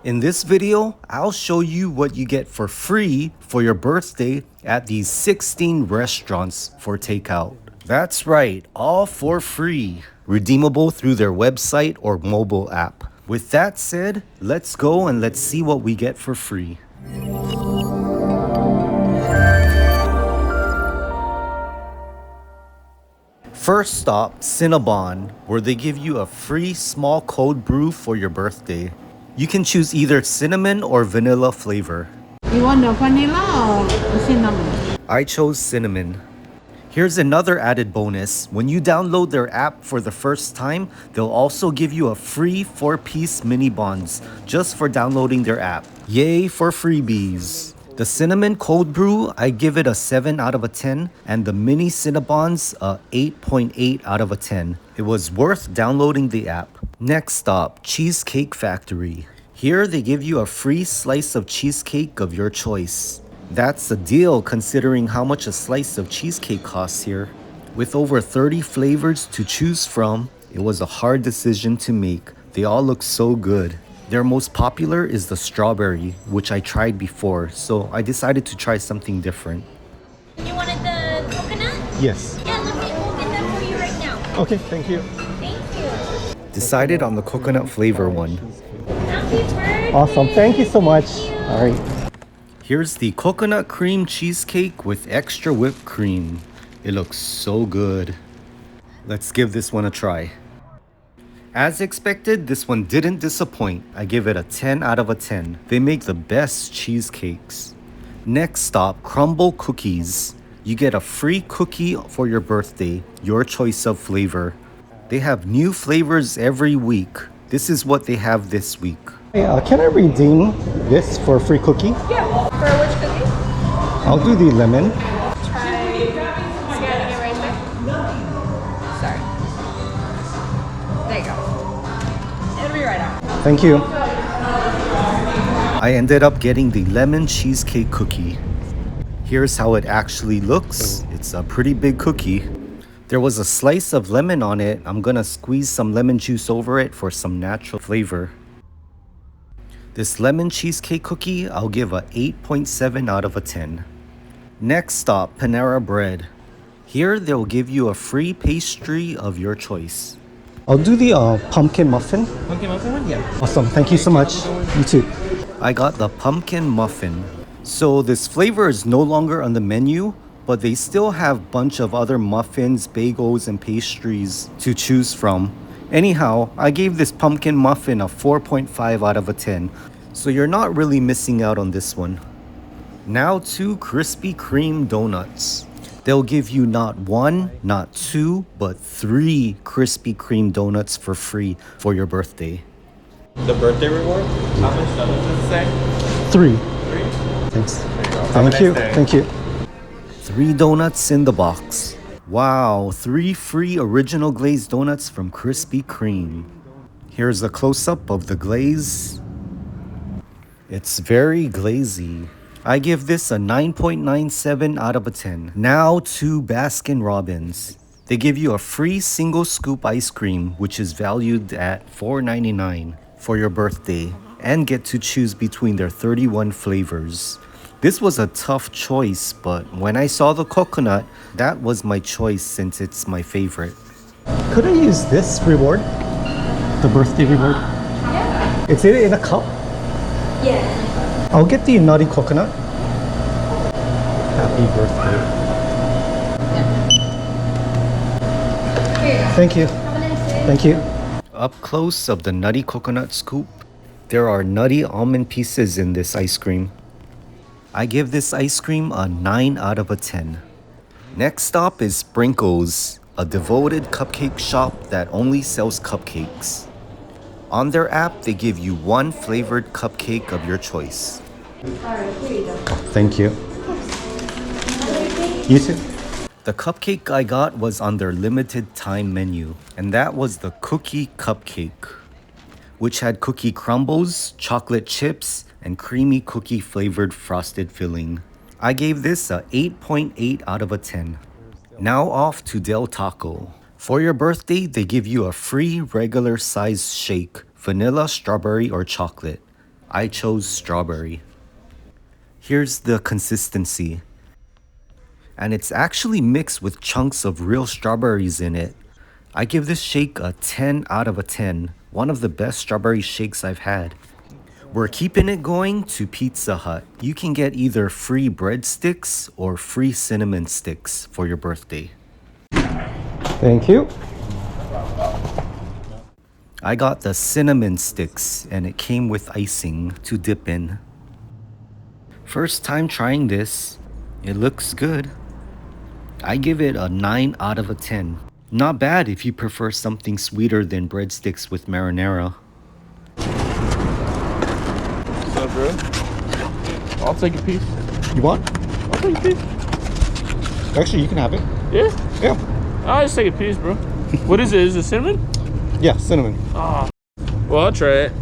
In this video, I'll show you what you get for free for your birthday at these 16 restaurants for takeout. That's right, all for free. Redeemable through their website or mobile app. With that said, let's go and let's see what we get for free. First stop, Cinnabon, where they give you a free small cold brew for your birthday. You can choose either cinnamon or vanilla flavor. You want the vanilla or the cinnamon? I chose cinnamon. Here's another added bonus. When you download their app for the first time, they'll also give you a free 4-piece mini buns just for downloading their app. Yay for freebies. The cinnamon cold brew, I give it a 7 out of a 10, and the mini Cinnabons a 8.8 out of a 10. It was worth downloading the app. Next stop, Cheesecake Factory. Here they give you a free slice of cheesecake of your choice. That's a deal considering how much a slice of cheesecake costs here. With over 30 flavors to choose from, it was a hard decision to make. They all look so good. Their most popular is the strawberry, which I tried before, so I decided to try something different. You wanted the coconut? Yes. Yeah, we'll get that for you right now. Okay, thank you. Thank you. Decided on the coconut flavor one. Happy birthday. Awesome, thank you so much. All right. Here's the coconut cream cheesecake with extra whipped cream. It looks so good. Let's give this one a try. As expected, this one didn't disappoint. I give it a 10 out of a 10. They make the best cheesecakes. Next stop, Crumbl Cookies. You get a free cookie for your birthday, your choice of flavor. They have new flavors every week. This is what they have this week. Hey, can I redeem this for a free cookie? Yeah. For which cookie? I'll do the lemon. Try scanning it right there. Sorry. There you go. It'll be right out. Thank you. I ended up getting the lemon cheesecake cookie. Here's how it actually looks. It's a pretty big cookie. There was a slice of lemon on it. I'm gonna squeeze some lemon juice over it for some natural flavor. This lemon cheesecake cookie, I'll give a 8.7 out of a 10. Next stop, Panera Bread. Here, they'll give you a free pastry of your choice. I'll do the pumpkin muffin. Pumpkin muffin one? Yeah. Awesome. Thank you so much. You too. I got the pumpkin muffin. So this flavor is no longer on the menu, but they still have a bunch of other muffins, bagels, and pastries to choose from. Anyhow, I gave this pumpkin muffin a 4.5 out of a 10, so you're not really missing out on this one. Now to Krispy Kreme donuts. They'll give you not one, not two, but 3 Krispy Kreme donuts for free for your birthday. The birthday reward? How much donuts does it say? 3. 3? Thanks. There you go. Thank you. Thank you. 3 donuts in the box. Wow, 3 free original glazed donuts from Krispy Kreme. Here's a close-up of the glaze. It's very glazy. I give this a 9.97 out of a 10. Now to Baskin Robbins. They give you a free single scoop ice cream, which is valued at $4.99 for your birthday, and get to choose between their 31 flavors. This was a tough choice, but when I saw the coconut, that was my choice since it's my favorite. Could I use this reward? The birthday reward? Yeah. Is it in a cup? Yeah. I'll get the nutty coconut. Happy birthday. Here you go. Thank you. Have a nice day. Thank you. Up close of the nutty coconut scoop, there are nutty almond pieces in this ice cream. I give this ice cream a 9 out of a 10. Next stop is Sprinkles, a devoted cupcake shop that only sells cupcakes. On their app, they give you 1 flavored cupcake of your choice. Alright, here you go. Thank you. You too. The cupcake I got was on their limited time menu, and that was the cookie cupcake, which had cookie crumbles, chocolate chips, and creamy cookie flavored frosted filling. I gave this a 8.8 out of a 10. Now off to Del Taco. For your birthday, they give you a free regular size shake, vanilla, strawberry, or chocolate. I chose strawberry. Here's the consistency. And it's actually mixed with chunks of real strawberries in it. I give this shake a 10 out of a 10. One of the best strawberry shakes I've had. We're keeping it going to Pizza Hut. You can get either free breadsticks or free cinnamon sticks for your birthday. Thank you. I got the cinnamon sticks and it came with icing to dip in. First time trying this, it looks good. I give it a 9 out of a 10. Not bad if you prefer something sweeter than breadsticks with marinara. What's up, bro? I'll take a piece. You want? I'll take a piece. Actually, you can have it. Yeah? Yeah. I'll just take a piece, bro. What is it? Is it cinnamon? Yeah, cinnamon. Ah. Well, I'll try it.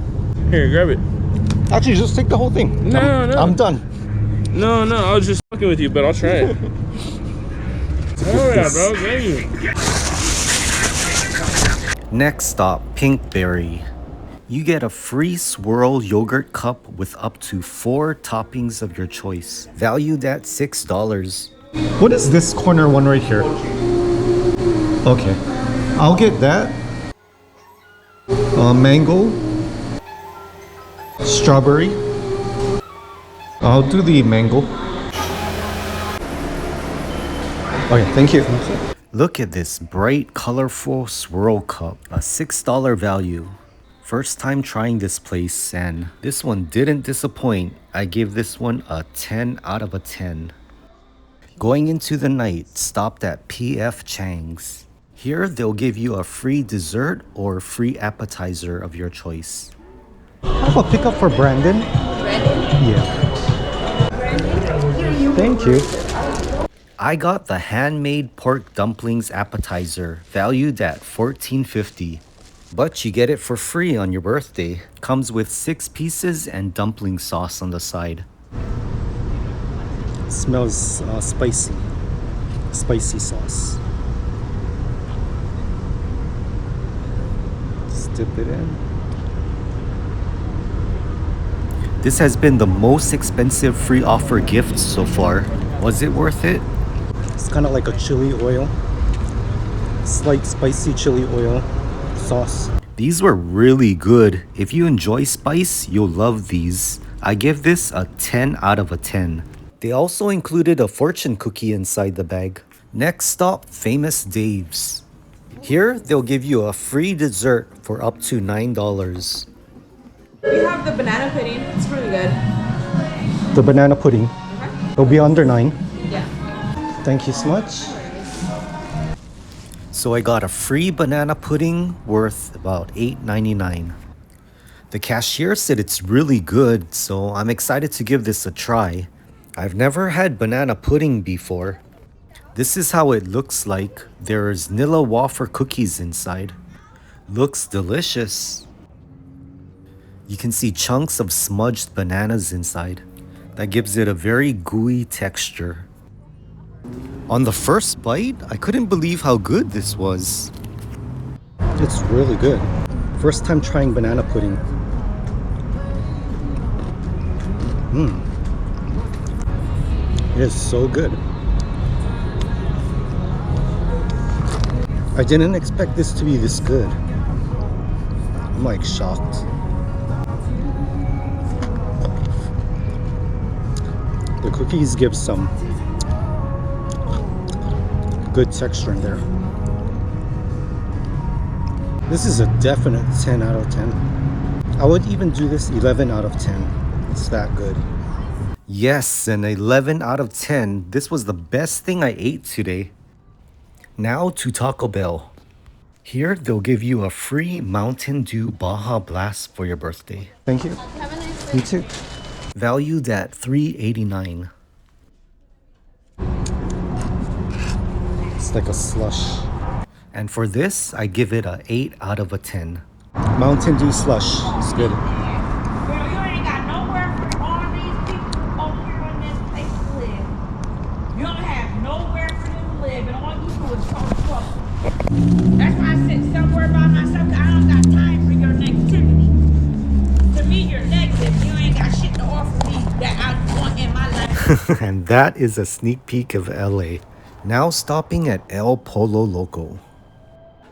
Here, grab it. Actually, just take the whole thing. No, no. I'm done. No, I was just fucking with you, but I'll try it. Oh yeah, bro. Thank you. Next stop, Pinkberry. You get a free swirl yogurt cup with up to 4 toppings of your choice, valued at $6. What is this corner one right here? Okay. I'll get that. Mango. Strawberry. I'll do the mango. Okay, thank you. Look at this bright, colorful swirl cup, a $6 value. First time trying this place, and this one didn't disappoint. I give this one a 10 out of a 10. Going into the night, stopped at PF Chang's. Here, they'll give you a free dessert or free appetizer of your choice. How about pick up for Brandon? Brandon? Yeah. Thank you. I got the handmade pork dumplings appetizer, valued at $14.50. But you get it for free on your birthday. Comes with 6 pieces and dumpling sauce on the side. Smells spicy. Spicy sauce. Just dip it in. This has been the most expensive free offer gift so far. Was it worth it? It's kind of like a chili oil. Slight spicy chili oil sauce. These were really good. If you enjoy spice, you'll love these. I give this a 10 out of a 10. They also included a fortune cookie inside the bag. Next stop, Famous Dave's. Here, they'll give you a free dessert for up to $9. We have the banana pudding. It's really good. The banana pudding. It'll be under 9. Yeah. Thank you so much. So I got a free banana pudding worth about $8.99. The cashier said it's really good, so I'm excited to give this a try. I've never had banana pudding before. This is how it looks like. There's Nilla wafer cookies inside. Looks delicious. You can see chunks of smudged bananas inside. That gives it a very gooey texture. On the first bite, I couldn't believe how good this was. It's really good. First time trying banana pudding. It is so good. I didn't expect this to be this good. I'm like shocked. The cookies give some good texture in there. This is a definite 10 out of 10. I would even do this 11 out of 10. It's that good. Yes, an 11 out of 10. This was the best thing I ate today. Now to Taco Bell. Here, they'll give you a free Mountain Dew Baja Blast for your birthday. Thank you. Have a nice day. You too. Valued at $3.89. It's like a slush. And for this, I give it a 8 out of a 10. Mountain Dew slush. It's good. Girl, you ain't got nowhere for all these people over here in this place to live. You don't have nowhere for them to live, and all you do is cause trouble. That's why I sit somewhere by myself. I don't got time for your negativity. To me, you're negative. You ain't And that is a sneak peek of LA. Now stopping at El Pollo Loco.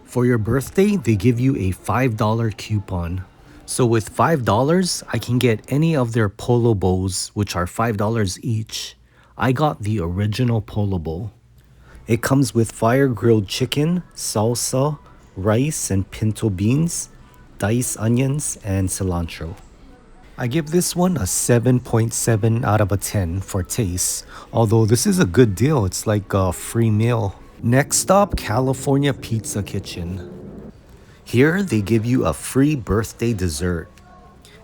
For your birthday, they give you a $5 coupon. So with $5, I can get any of their polo bowls, which are $5 each. I got the original polo bowl. It comes with fire-grilled chicken, salsa, rice and pinto beans, diced onions, and cilantro. I give this one a 7.7 out of a 10 for taste, although this is a good deal. It's like a free meal. Next stop, California Pizza Kitchen. Here, they give you a free birthday dessert.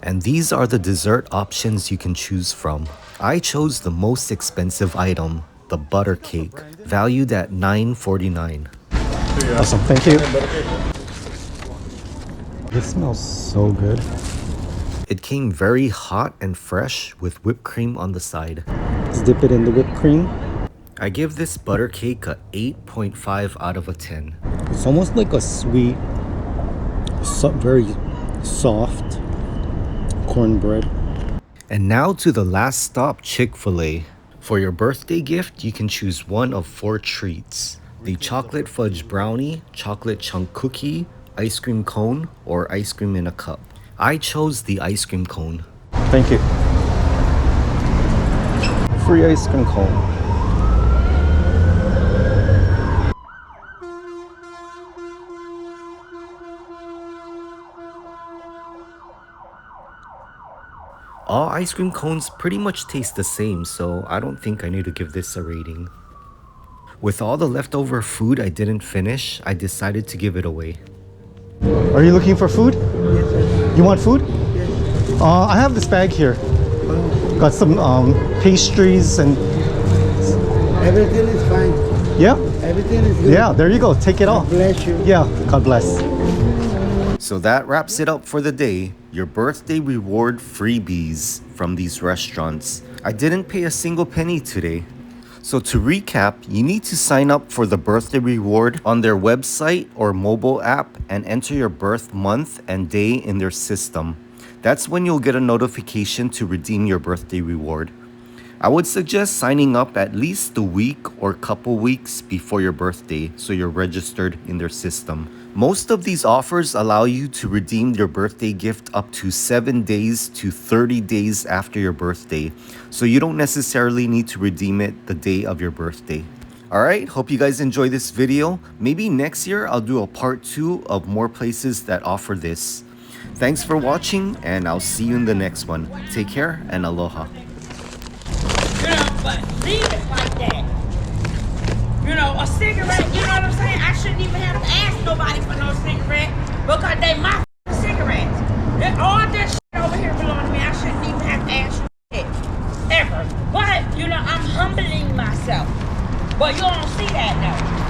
And these are the dessert options you can choose from. I chose the most expensive item, the butter cake, valued at $9.49. Awesome, thank you. This smells so good. It came very hot and fresh with whipped cream on the side. Let's dip it in the whipped cream. I give this butter cake a 8.5 out of a 10. It's almost like a sweet, very soft cornbread. And now to the last stop, Chick-Fil-A. For your birthday gift, you can choose one of 4 treats. The chocolate fudge brownie, chocolate chunk cookie, ice cream cone, or ice cream in a cup. I chose the ice cream cone. Thank you. Free ice cream cone. All ice cream cones pretty much taste the same, so I don't think I need to give this a rating. With all the leftover food I didn't finish, I decided to give it away. Are you looking for food? Yes, sir. You want food? Yes. I have this bag here. Got some pastries and... Everything is fine. Yeah? Everything is good. Yeah, there you go. Take it all. God bless you. Yeah, God bless. So that wraps it up for the day. Your birthday reward freebies from these restaurants. I didn't pay a single penny today. So to recap, you need to sign up for the birthday reward on their website or mobile app and enter your birth month and day in their system. That's when you'll get a notification to redeem your birthday reward. I would suggest signing up at least a week or couple weeks before your birthday so you're registered in their system. Most of these offers allow you to redeem your birthday gift up to 7 days to 30 days after your birthday, so you don't necessarily need to redeem it the day of your birthday. Alright, hope you guys enjoy this video. Maybe next year I'll do a part 2 of more places that offer this. Thanks for watching, and I'll see you in the next one. Take care and aloha. You know, but leave it like that. You know, a cigarette, you know what I'm saying? I shouldn't even have to ask nobody for no cigarette because they my cigarettes. All this shit over here belong to me. I shouldn't even have to ask you shit. Ever. But, you know, I'm humbling myself. But you don't see that now.